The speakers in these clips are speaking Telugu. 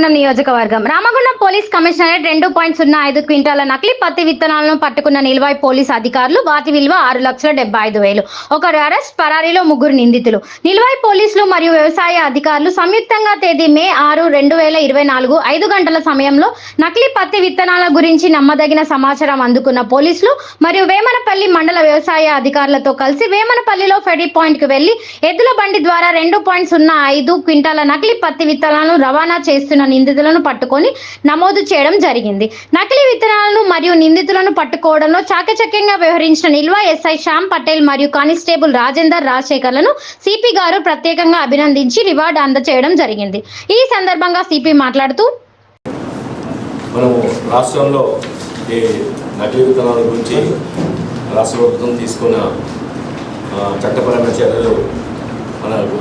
రామగుండం నియోజకవర్గం రామగుండం పోలీస్ కమిషనరేట్ 2.05 క్వింటాల నకిలీ పత్తి విత్తనాలను పట్టుకున్న నిల్వాయి పోలీస్ అధికారులు. వాటి విలువ 6,75,000. ఒకరు అరెస్ట్, పరారీలో 3 నిందితులు. నిల్వాయి పోలీసులు మరియు వ్యవసాయ అధికారులు సంయుక్తంగా తేదీ మే 6, 2024 5 గంటల సమయంలో నకిలీ పత్తి విత్తనాల గురించి నమ్మదగిన సమాచారం అందుకున్న పోలీసులు మరియు వేమనపల్లి మండల వ్యవసాయ అధికారులతో కలిసి వేమనపల్లిలో ఫెడీ పాయింట్ కు వెళ్లి ఎద్దుల బండి ద్వారా 2.05 క్వింటాల నకిలీ పత్తి విత్తనాలను రవాణా చేస్తున్న నిందితులను పట్టుకొని నమోదు చేయడం జరిగింది. నకిలీ విత్తనాలను మరియు నిందితులను పట్టుకోవడంలో చాకచక్యంగా వ్యవహరించిన నిల్వాయి ఎస్ఐ శ్యామ్ పటేల్ మరియు కానిస్టేబుల్ రాజేందర్ రాజశేఖర్లను సిపి గారు ప్రత్యేకంగా అభినందించి రివార్డు అందజేయడం జరిగింది. ఈ సందర్భంగా సిపి మాట్లాడుతూ, మనము రాష్ట్రంలో ఈ నకిలీ విత్తనాల గురించి రాష్ట్ర ప్రభుత్వం తీసుకున్న చట్టపరమైన చర్యలు మనకు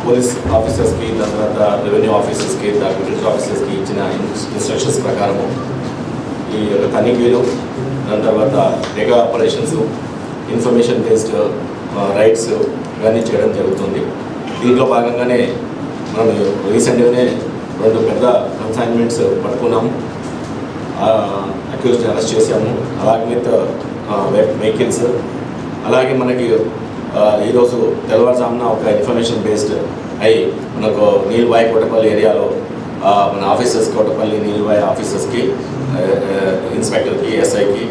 పోలీస్ ఆఫీసర్స్కి, దాని తర్వాత రెవెన్యూ ఆఫీసర్స్కి, అగ్రికల్చర్ ఆఫీసర్స్కి ఇచ్చిన ఇన్స్ట్రక్షన్స్ ప్రకారము ఈ యొక్క తనిఖీలు, దాని తర్వాత mega operations, information based rights ఇవన్నీ చేయడం జరుగుతుంది. దీంట్లో భాగంగానే మనం రీసెంట్గానే 2 పెద్ద కన్సైన్మెంట్స్ పట్టుకున్నాము, అక్యూజ్ని అరెస్ట్ చేశాము, అలాగే విత్ వెహికల్స్. అలాగే మనకి ఈరోజు తెల్లవారుజామున ఒక ఇన్ఫర్మేషన్ బేస్డ్ అయ్యి మనకు నీల్వాయి కోటపల్లి ఏరియాలో మన ఆఫీసర్స్, కోటపల్లి నీల్వాయి ఆఫీసర్స్కి, ఇన్స్పెక్టర్కి, ఎస్ఐకి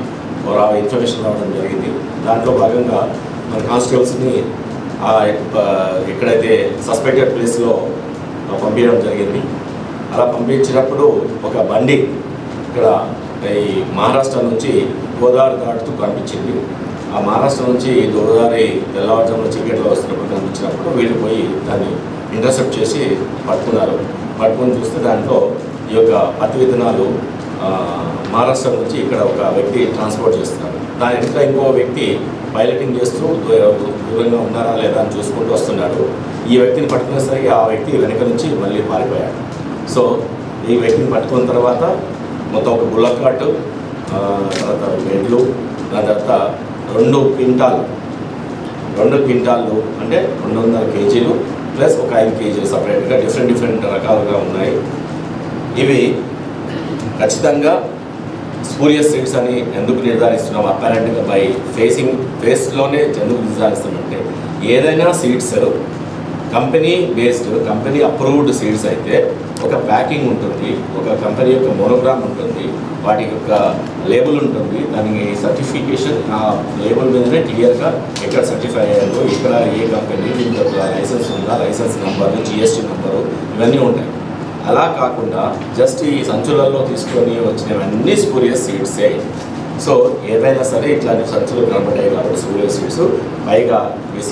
ఇన్ఫర్మేషన్ రావడం జరిగింది. దాంట్లో భాగంగా మన కానిస్టేబుల్స్ని ఎక్కడైతే సస్పెక్టెడ్ ప్లేస్లో పంపించడం జరిగింది. అలా పంపించినప్పుడు ఒక బండి ఇక్కడ ఈ మహారాష్ట్ర నుంచి గోదావరి దాటుతూ కనిపించింది. ఆ మహారాష్ట్ర నుంచి గోదావరి తెల్లవారుజామున చీకట్లో వస్తున్నప్పుడు కనిపించినప్పుడు వీళ్ళు పోయి దాన్ని ఇంటర్సెప్ట్ చేసి పట్టుకున్నారు. పట్టుకుని చూస్తే దాంట్లో ఈ యొక్క పత్తి విత్తనాలు మహారాష్ట్ర నుంచి ఇక్కడ ఒక వ్యక్తి ట్రాన్స్పోర్ట్ చేస్తున్నారు. దాని వెనుక ఇంకో వ్యక్తి పైలటింగ్ చేస్తూ దూరంగా ఉన్నారా లేదా అని చూసుకుంటూ వస్తున్నాడు. ఈ వ్యక్తిని పట్టుకునేసరికి ఆ వ్యక్తి వెనక నుంచి మళ్ళీ పారిపోయాడు. సో ఈ వ్యక్తిని పట్టుకున్న తర్వాత మొత్తం ఒక బుల్లక్ కార్టు, తర్వాత బెడ్లు, దాని తర్వాత 2 క్వింటాలు అంటే 200 కేజీలు ప్లస్ ఒక 5 కేజీలు సపరేట్గా డిఫరెంట్ రకాలుగా ఉన్నాయి. ఇవి ఖచ్చితంగా స్పూరియస్ సీడ్స్ అని ఎందుకు నిర్ధారిస్తున్నాం? అపారెంట్గా బై ఫేస్లోనే ఎందుకు నిర్ధారిస్తామంటే, ఏదైనా seeds company based, company approved seeds అయితే ఒక ప్యాకింగ్ ఉంటుంది, ఒక కంపెనీ యొక్క మోనోగ్రామ్ ఉంటుంది, వాటి యొక్క లేబుల్ ఉంటుంది, దానికి సర్టిఫికేషన్ ఆ లేబుల్ మీదనే క్లియర్గా ఎక్కడ సర్టిఫై అయ్యారు, ఇక్కడ ఏ కంపెనీ, దీనికి లైసెన్స్ ఉందా, లైసెన్స్ నెంబరు, జిఎస్టీ నెంబరు, ఇవన్నీ ఉంటాయి. అలా కాకుండా జస్ట్ ఈ సంచులలో తీసుకొని వచ్చినవన్నీ స్పూరియస్ సీడ్సే. సో ఏదైనా సరే ఇట్లాంటి సంచులు కనబడ్డాయి కాబట్టి స్పూరియస్ సీడ్స్. పైగా ఇవి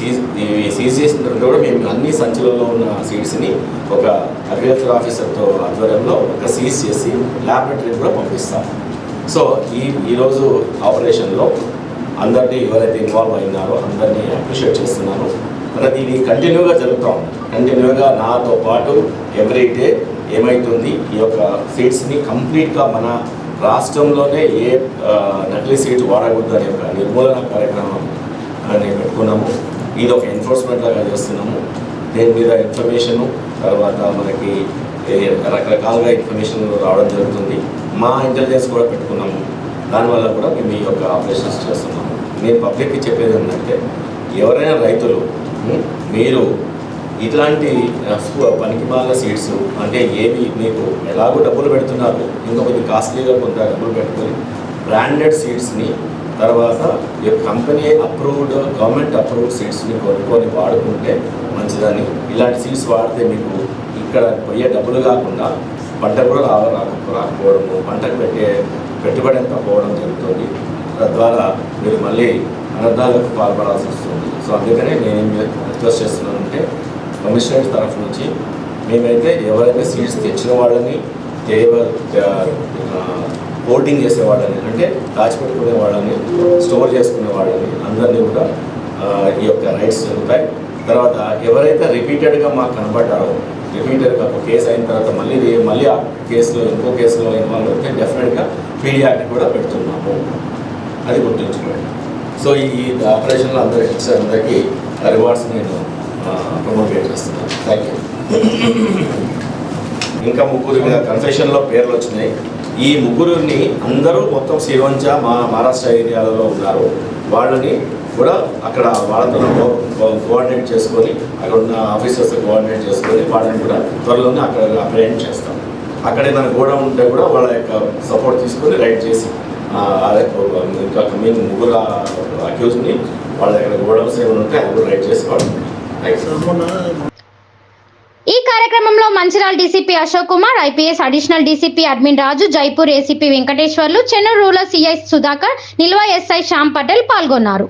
సీజ్ చేసిన తర్వాత కూడా మేము అన్ని సంచులలో ఉన్న సీడ్స్ని ఒక అగ్రికల్చర్ ఆఫీసర్తో ఆధ్వర్యంలో ఒక సీజ్ చేసి ల్యాబొరేటరీకి కూడా పంపిస్తాం. సో ఈరోజు ఆపరేషన్లో అందరినీ ఎవరైతే ఇన్వాల్వ్ అయినారో అందరినీ అప్రిషియేట్ చేస్తున్నాను. మనది ఇది కంటిన్యూగా జరుగుతాం. కంటిన్యూగా నాతో పాటు ఎవ్రీ డే ఏమవుతుంది, ఈ యొక్క సీడ్స్ని కంప్లీట్గా మన రాష్ట్రంలోనే ఏ నకిలీ సీడ్స్ వాడకూడదు అనే ఒక నిర్మూలన కార్యక్రమం అని పెట్టుకున్నాము. ఇది ఒక ఎన్ఫోర్స్మెంట్ లాగా చేస్తున్నాము. దీని మీద ఇన్ఫర్మేషను తర్వాత మనకి రకరకాలుగా ఇన్ఫర్మేషన్ రావడం జరుగుతుంది. మా ఇంటెలిజెన్స్ కూడా పెట్టుకున్నాము. దానివల్ల కూడా మేము ఈ యొక్క ఆపరేషన్స్ చేస్తున్నాము. నేను పబ్లిక్కి చెప్పేది ఏంటంటే, ఎవరైనా రైతులు మీరు ఇట్లాంటి పనికిమాలిన సీడ్స్ అంటే ఏవి మీకు ఎలాగో డబ్బులు పెడుతున్నారు, ఇంకా కొద్ది కాస్ట్లీగా కొంత డబ్బులు పెట్టుకొని బ్రాండెడ్ సీడ్స్ని, తర్వాత ఈ కంపెనీ అప్రూవ్డ్, గవర్నమెంట్ అప్రూవ్డ్ సీడ్స్ని కొనుక్కొని వాడుకుంటే మంచిదని. ఇలాంటి సీడ్స్ వాడితే మీకు ఇక్కడ పోయే డబ్బులు కాకుండా పంట కూడా రాకపోవడము, పంటకు పెట్టుబడి అంతా పోవడం జరుగుతుంది. తద్వారా మీరు మళ్ళీ అనర్థాలకు పాల్పడాల్సి వస్తుంది. సో అందుకనే నేనేం రిక్వెస్ట్ చేస్తున్నానంటే, కమిషనరేట్ తరఫు నుంచి మేమైతే ఎవరైతే సీడ్స్ తెచ్చిన వాళ్ళని, హోల్డింగ్ చేసే వాళ్ళని, అంటే దాచిపెట్టుకునే వాళ్ళని, స్టోర్ చేసుకునే వాళ్ళని అందరినీ కూడా ఈ యొక్క రైట్స్ జరుగుతాయి. తర్వాత ఎవరైతే రిపీటెడ్గా మాకు కనబడ్డారో, రిపీటెడ్గా ఒక కేసు అయిన తర్వాత మళ్ళీ ఆ కేసులో ఇంకో కేసులో ఇన్వాల్వ్ అయితే డెఫినెట్గా పీడీ యాక్ట్ కూడా పెడుతున్నాము. అది గుర్తుంచుకోండి. సో ఈ ఆపరేషన్లో అందరికీ రివార్డ్స్ నేను ప్రమోట్ చేస్తున్నాను. Thank you. ఇంకా ముగ్గురు కన్ఫెషన్లో పేర్లు వచ్చినాయి. ఈ ముగ్గురిని అందరూ మొత్తం సిరివంచ మహారాష్ట్ర ఏరియాలలో ఉన్నారు. వాళ్ళని కూడా అక్కడ వాళ్ళతో కోఆర్డినేట్ చేసుకొని అక్కడ ఉన్న ఆఫీసర్స్ కోఆర్డినేట్ చేసుకొని వాళ్ళని కూడా త్వరలోనే అక్కడ అప్రహెండ్ చేస్తాం. అక్కడ ఏదైనా గోడౌన్ ఉంటే కూడా వాళ్ళ యొక్క సపోర్ట్ తీసుకొని రైడ్ చేసి ఇంకా మేము ముగ్గురు అక్యూజ్ని వాళ్ళ దగ్గర గోడౌన్స్ ఏమైనా ఉంటే అది కూడా రైడ్ చేసి వాళ్ళు. ఈ కార్యక్రమంలో Mancherial DCP Ashok Kumar, IPS additional DCP admin Raju, Jaipur ACP Venkateswarlu, Chennur rural CI Sudhakar, నిల్వ ఎస్ఐ శ్యామ్ పటేల్ పాల్గొన్నారు.